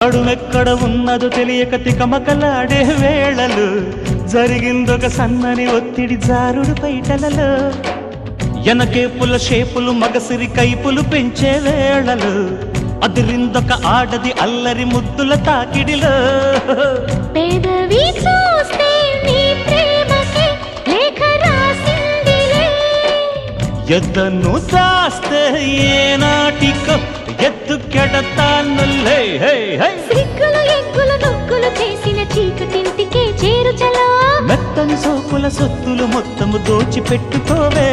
అడుమెక్కడ ఉన్నదో తెలియక తికమకలాడే వేళలు జరిగిందొక సన్నని ఒత్తిడి జారుడు పైటలలో ఎనకేపుల షేపులు మగసిరి కైపులు పెంచే వేళలు అదిరిందొక ఆడది అల్లరి ముద్దుల తాకిడిలో పేదవి చూస్తే నీ ప్రేమకి లేఖ రాసిందిలే ఎద్దను దాస్తే ఏనాటికో ఎత్తుకెడతానులే సిగ్గులు ఎగ్గులు నొక్కులు చేసిన చీకటింటికే చేరుచలా మెత్తని సోకుల సొత్తులు మొత్తము దోచిపెట్టుకోవే